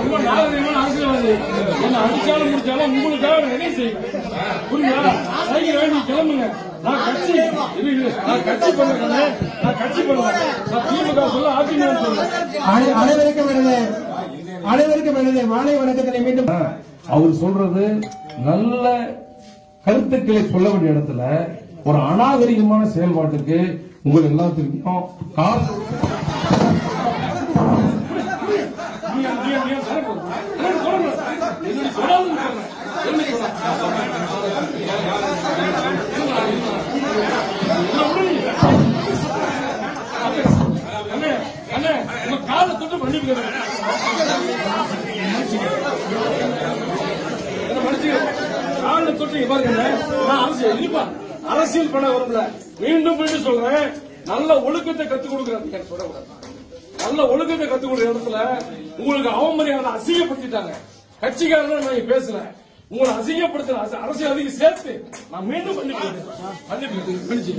ரொம்ப நாகரிகமான அரசியல்வாதி. என்ன அடிச்சாலும் முடிச்சாலும் உங்களுக்காக ரெடி செய்வேன். புரியுதா? வேண்டி கிளம்புங்க. நான் கட்சி பண்ணுறேன். நான் திமுக சொல்ல அதிமுக சொல்ல. அனைவருக்கும் எனது மாலை வணக்கத்தினை மீண்டும். அவர் சொல்றது நல்ல கருத்துக்களை சொல்ல வேண்டிய இடத்துல ஒரு அநாகரிகமான செயல்பாட்டுக்கு உங்களுக்கு எல்லாம் தெரியும். காலை தொட்டு மன்னிப்பு காலை தொட்டு பாருங்க. அரசியல் பண்ண வரல. மீண்டும் மீண்டும் சொல்றேன், நல்ல ஒழுக்கத்தை கத்துக் கொடுக்குறேன். நல்ல ஒழுக்கத்தை கத்துக் கொடுக்குற இடத்துல உங்களுக்கு அவமரியாதை அசிங்கப்படுத்திட்டாங்க. கட்சிக்காரன் நான் பேசல, உங்களை அசிங்கப்படுத்துற அரசியல்வாதிக்கு சேர்த்து நான் மீண்டும் மன்னிச்சு